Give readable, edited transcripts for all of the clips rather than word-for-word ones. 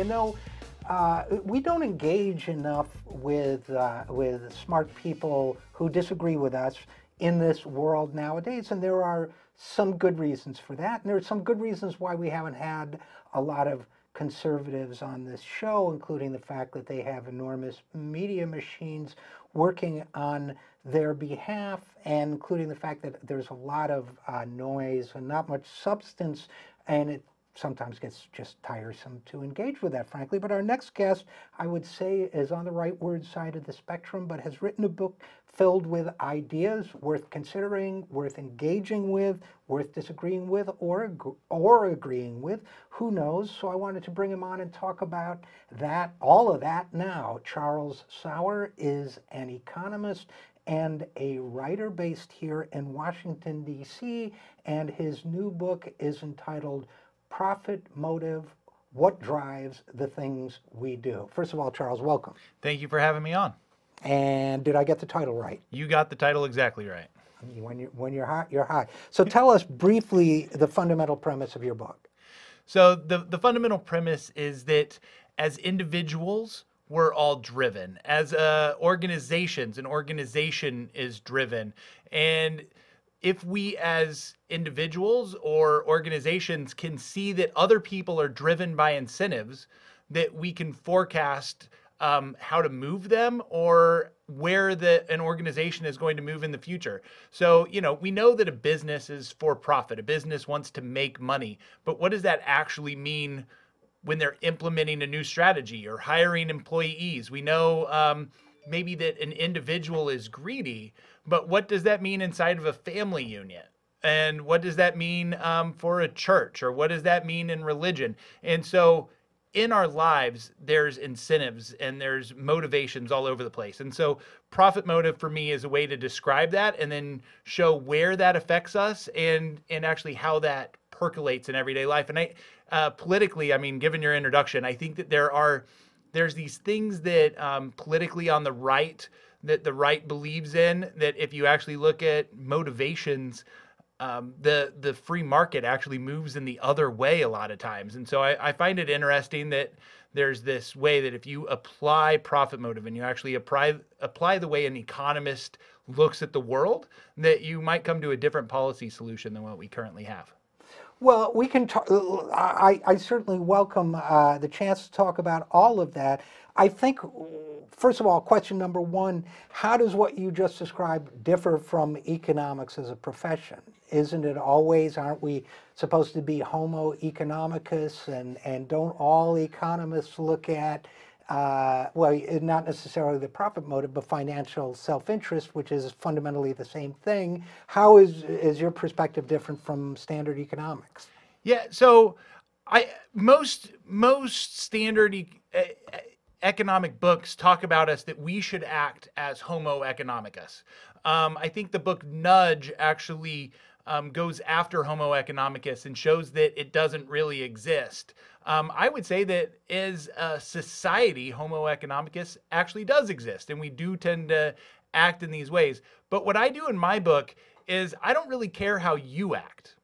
You know, we don't engage enough with smart people who disagree with us in this world nowadays, and there are some good reasons for that, and there are some good reasons why we haven't had a lot of conservatives on this show, including the fact that they have enormous media machines working on their behalf, and including the fact that there's a lot of noise and not much substance, and it sometimes gets just tiresome to engage with that, frankly. But our next guest, I would say, is on the rightward side of the spectrum, but has written a book filled with ideas worth considering, worth engaging with, worth disagreeing with, or agreeing with. Who knows? So I wanted to bring him on and talk about that, all of that now. Charles Sauer is an economist and a writer based here in Washington, D.C., and his new book is entitled Profit Motive, What Drives the Things We Do. First of all, Charles, welcome. Thank you for having me on. And did I get the title right? You got the title exactly right. When you're hot, you're hot. So tell us briefly the fundamental premise of your book. So the fundamental premise is that as individuals, we're all driven. As organizations, an organization is driven. And if we as individuals or organizations can see that other people are driven by incentives, that we can forecast how to move them or where an organization is going to move in the future. So, you know, we know that a business is for profit. A business wants to make money. But what does that actually mean when they're implementing a new strategy or hiring employees? We know maybe that an individual is greedy, but what does that mean inside of a family unit? And what does that mean for a church? Or what does that mean in religion? And so in our lives, there's incentives and there's motivations all over the place. And so profit motive for me is a way to describe that and then show where that affects us and actually how that percolates in everyday life. And politically, I mean, given your introduction, I think that there's these things that politically on the right, that the right believes in, that if you actually look at motivations, the free market actually moves in the other way a lot of times. And so I find it interesting that there's this way that if you apply profit motive and you actually apply the way an economist looks at the world, that you might come to a different policy solution than what we currently have. Well, we can talk. I certainly welcome the chance to talk about all of that. I think, first of all, question number one, how does what you just described differ from economics as a profession? Isn't it always, aren't we supposed to be homo economicus, and don't all economists look at, well, not necessarily the profit motive, but financial self-interest, which is fundamentally the same thing? How is your perspective different from standard economics? Yeah, so most standard economic books talk about us that we should act as homo economicus. I think the book Nudge actually goes after homo economicus and shows that it doesn't really exist. I would say that as a society, homo economicus actually does exist, and we do tend to act in these ways. But what I do in my book is I don't really care how you act.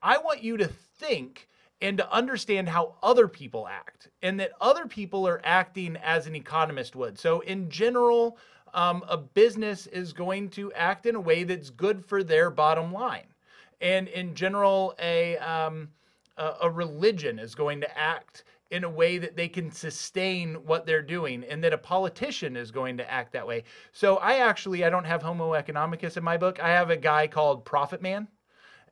I want you to think and to understand how other people act, and that other people are acting as an economist would. So in general, a business is going to act in a way that's good for their bottom line. And in general, a religion is going to act in a way that they can sustain what they're doing, and that a politician is going to act that way. So I don't have homo economicus in my book. I have a guy called Profit Man.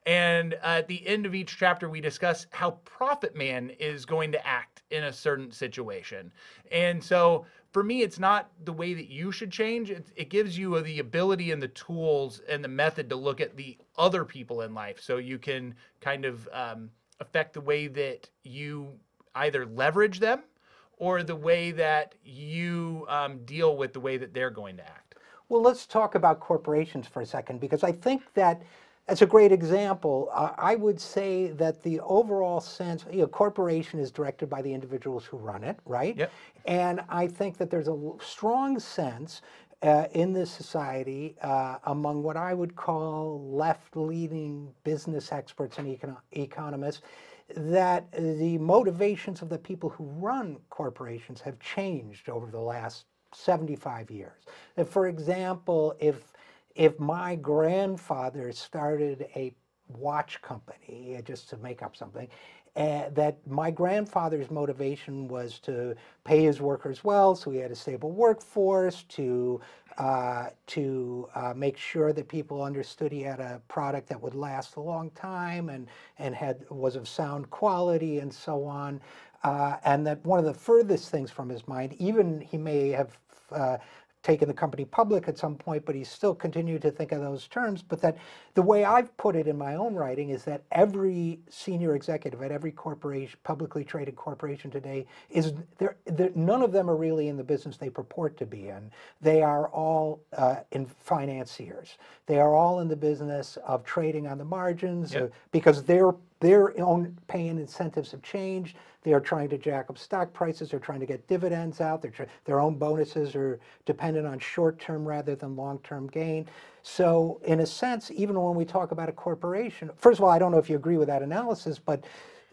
And at the end of each chapter, we discuss how Profit Man is going to act in a certain situation. And so for me, it's not the way that you should change. It gives you the ability and the tools and the method to look at the other people in life, so you can kind of affect the way that you either leverage them or the way that you deal with the way that they're going to act. Well, let's talk about corporations for a second, because I think that as a great example, I would say that the overall sense, corporation is directed by the individuals who run it, right? Yep. And I think that there's a strong sense in this society among what I would call left-leaning business experts and economists, that the motivations of the people who run corporations have changed over the last 75 years. That, for example, if my grandfather started a watch company, just to make up something, that my grandfather's motivation was to pay his workers well, so he had a stable workforce, to make sure that people understood he had a product that would last a long time and was of sound quality and so on. And that one of the furthest things from his mind, even he may have taken the company public at some point, but he still continued to think of those terms. But that the way I've put it in my own writing is that every senior executive at every corporation, publicly traded corporation today, is none of them are really in the business they purport to be in. They are all in financiers. They are all in the business of trading on the margins because their own pay and incentives have changed. They are trying to jack up stock prices. They're trying to get dividends out. Their own bonuses are dependent on short-term rather than long-term gain. So in a sense, even when we talk about a corporation, first of all, I don't know if you agree with that analysis, but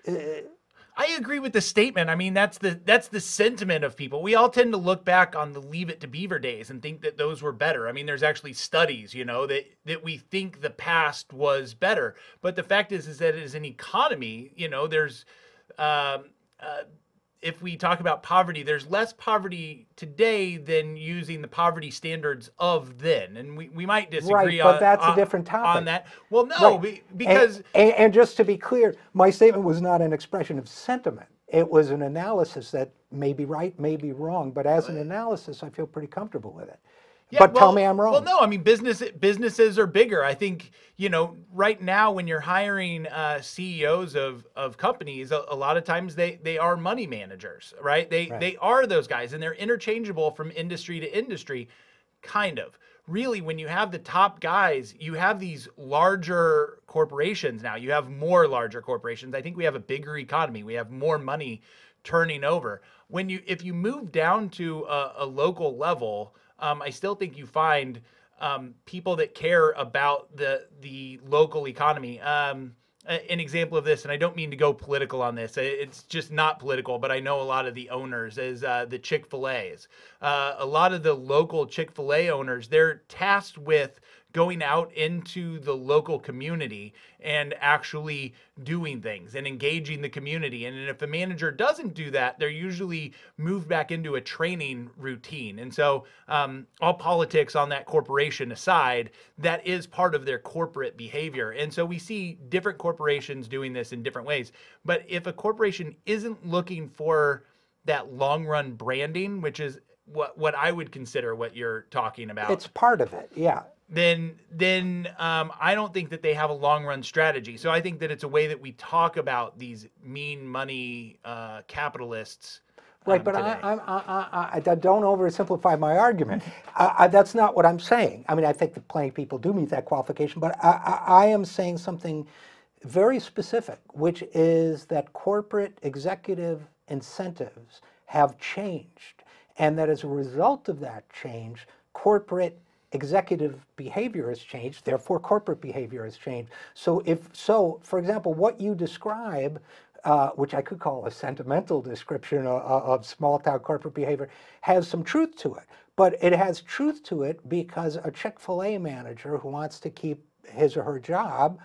I agree with the statement. I mean, that's the sentiment of people. We all tend to look back on the Leave It to Beaver days and think that those were better. I mean, there's actually studies, you know, that we think the past was better. But the fact is that as an economy, you know, there's if we talk about poverty, there's less poverty today than using the poverty standards of then. And we might disagree but that's a different topic. on that. Well, no, because... And just to be clear, my statement was not an expression of sentiment. It was an analysis that may be right, may be wrong. But as an analysis, I feel pretty comfortable with it. Yeah, but tell me I'm wrong. Well, no, I mean, businesses are bigger. I think, you know, right now when you're hiring CEOs of companies, a lot of times they are money managers, right? They are those guys, and they're interchangeable from industry to industry, kind of. Really, when you have the top guys, you have these larger corporations now. You have more larger corporations. I think we have a bigger economy. We have more money turning over. If you move down to a local level, I still think you find people that care about the local economy. An example of this, and I don't mean to go political on this, it's just not political, but I know a lot of the owners is the Chick-fil-A's. A lot of the local Chick-fil-A owners, they're tasked with going out into the local community and actually doing things and engaging the community. And if a manager doesn't do that, they're usually moved back into a training routine. And so all politics on that corporation aside, that is part of their corporate behavior. And so we see different corporations doing this in different ways. But if a corporation isn't looking for that long run branding, which is what I would consider what you're talking about. It's part of it, yeah. Then I don't think that they have a long run strategy. So I think that it's a way that we talk about these mean money capitalists. Right, but I don't oversimplify my argument. That's not what I'm saying. I mean, I think that plenty of people do meet that qualification, but I am saying something very specific, which is that corporate executive incentives have changed, and that as a result of that change, corporate executive behavior has changed, therefore corporate behavior has changed. So for example, what you describe, which I could call a sentimental description of small town corporate behavior, has some truth to it. But it has truth to it because a Chick-fil-A manager who wants to keep his or her job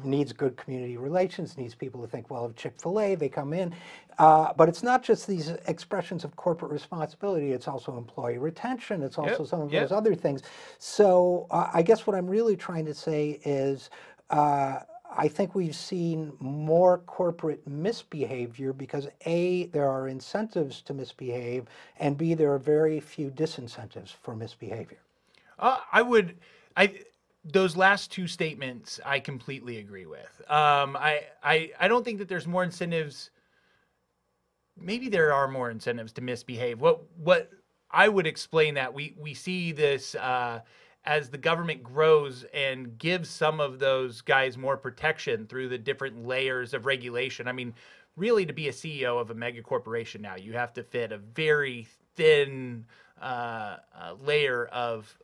needs good community relations, needs people to think well of Chick-fil-A, they come in. But it's not just these expressions of corporate responsibility, it's also employee retention, it's also some of those other things. So I guess what I'm really trying to say is I think we've seen more corporate misbehavior because A, there are incentives to misbehave, and B, there are very few disincentives for misbehavior. Those last two statements, I completely agree with. I don't think that there's more incentives. Maybe there are more incentives to misbehave. What I would explain that we see this as the government grows and gives some of those guys more protection through the different layers of regulation. I mean, really, to be a CEO of a mega corporation now, you have to fit a very thin layer of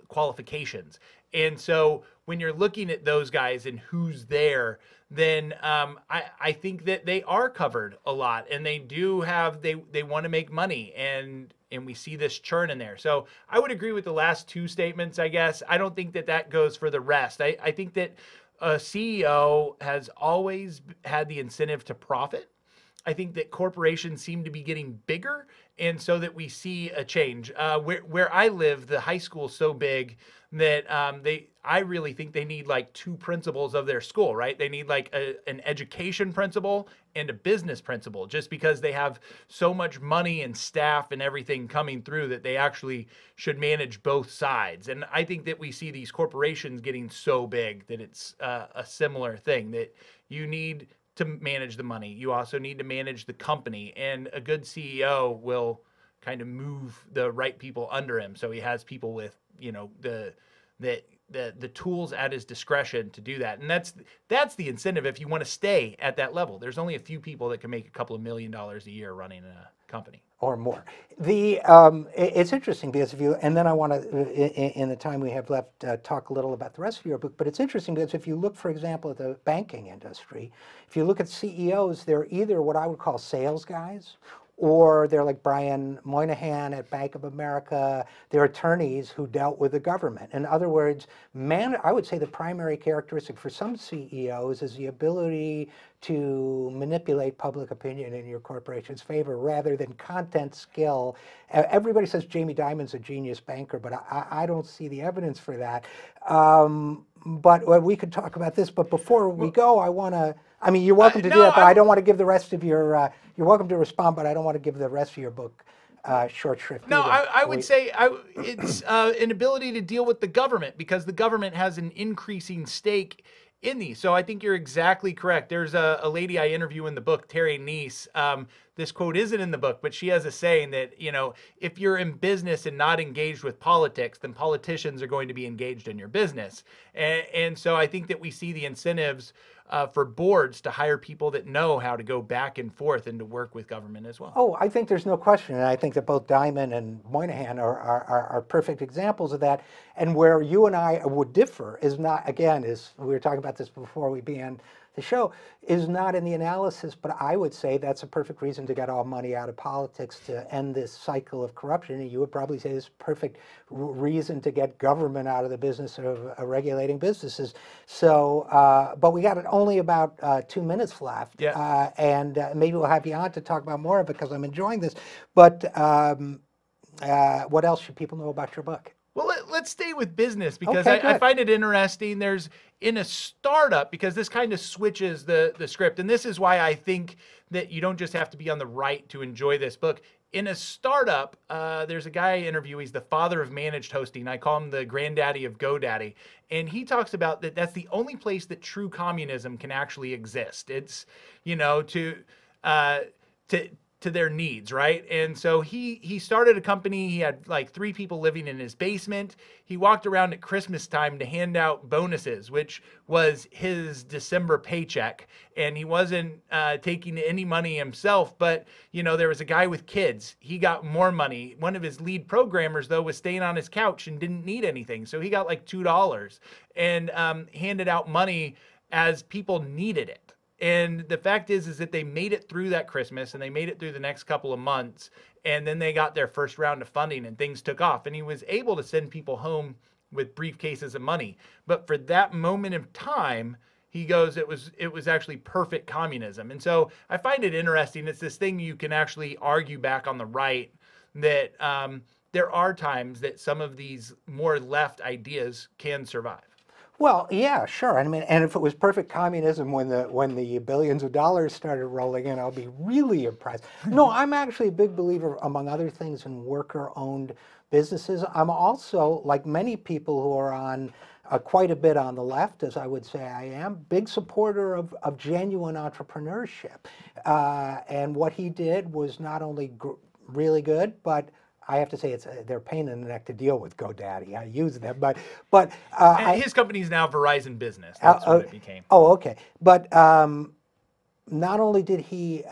qualifications. And so when you're looking at those guys and who's there, then I think that they are covered a lot, and they do have they want to make money, and we see this churn in there. So I would agree with the last two statements, I guess. I don't think that that goes for the rest. I think that a CEO has always had the incentive to profit. I think that corporations seem to be getting bigger, and so that we see a change. Where I live, the high school is so big that I really think they need like two principals of their school, right? They need like an education principal and a business principal, just because they have so much money and staff and everything coming through that they actually should manage both sides. And I think that we see these corporations getting so big that it's a similar thing, that you need to manage the money. You also need to manage the company, and a good CEO will kind of move the right people under him. So he has people with, the tools at his discretion to do that. And that's the incentive if you want to stay at that level. There's only a few people that can make a couple of $1 million a year running a company. Or more. It's interesting because and then I want to, in the time we have left, talk a little about the rest of your book, but it's interesting because if you look, for example, at the banking industry, if you look at CEOs, they're either what I would call sales guys, or they're like Brian Moynihan at Bank of America. They're attorneys who dealt with the government. In other words, I would say the primary characteristic for some CEOs is the ability to manipulate public opinion in your corporation's favor rather than content skill. Everybody says Jamie Dimon's a genius banker, but I don't see the evidence for that. But we could talk about this. But before we go, you're welcome to do that, but I don't want to give the rest of your, you're welcome to respond, but I don't want to give the rest of your book short shrift. No, I would say it's an ability to deal with the government, because the government has an increasing stake in these. So I think you're exactly correct. There's a lady I interview in the book, Terry Neese. This quote isn't in the book, but she has a saying that, if you're in business and not engaged with politics, then politicians are going to be engaged in your business. And so I think that we see the incentives for boards to hire people that know how to go back and forth and to work with government as well. Oh, I think there's no question. And I think that both Dimon and Moynihan are perfect examples of that. And where you and I would differ is not, again, we were talking about this before we began the show, is not in the analysis, but I would say that's a perfect reason to get all money out of politics to end this cycle of corruption. And you would probably say it's a perfect reason to get government out of the business of regulating businesses. So, but we got only about 2 minutes left. Yeah. And maybe we'll have you on to talk about more of it because I'm enjoying this. But what else should people know about your book? Well, let's stay with business, because Okay, I find it interesting. There's in a startup, because this kind of switches the script. And this is why I think that you don't just have to be on the right to enjoy this book. In a startup, there's a guy I interview. He's the father of managed hosting. I call him the granddaddy of GoDaddy. And he talks about that's the only place that true communism can actually exist. It's, to their needs, right? And so he started a company. He had like 3 people living in his basement. He walked around at Christmas time to hand out bonuses, which was his December paycheck. And he wasn't taking any money himself, but there was a guy with kids. He got more money. One of his lead programmers, though, was staying on his couch and didn't need anything. So he got like $2 and handed out money as people needed it. And the fact is that they made it through that Christmas, and they made it through the next couple of months, and then they got their first round of funding and things took off, and he was able to send people home with briefcases of money. But for that moment of time, he goes, it was actually perfect communism. And so I find it interesting. It's this thing you can actually argue back on the right, that there are times that some of these more left ideas can survive. Well, yeah, sure. And if it was perfect communism when the billions of dollars started rolling in, I'll be really impressed. No, I'm actually a big believer, among other things, in worker-owned businesses. I'm also, like many people who are on quite a bit on the left, as I would say I am, big supporter of genuine entrepreneurship. And what he did was not only really good, but I have to say they're a pain in the neck to deal with, GoDaddy. I use them, but his company is now Verizon Business. That's what it became. Oh, okay. But not only did he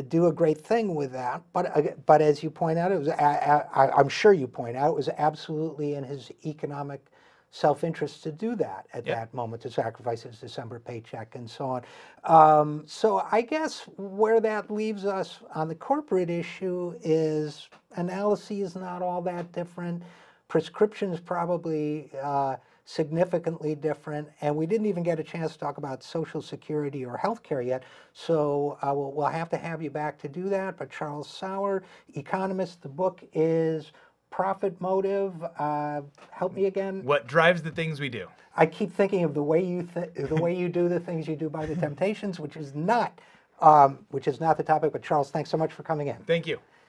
do a great thing with that, but as you point out, it was I'm sure you point out, it was absolutely in his economic self-interest to do that at that moment, to sacrifice his December paycheck and so on. So I guess where that leaves us on the corporate issue is analysis is not all that different. Prescriptions probably significantly different, and we didn't even get a chance to talk about Social Security or healthcare yet, so we'll have to have you back to do that. But Charles Sauer, economist, the book is Profit Motive. Help me again. What drives the things we do. I keep thinking of the way you do the things you do by the Temptations, which is not the topic. But Charles, thanks so much for coming in. Thank you.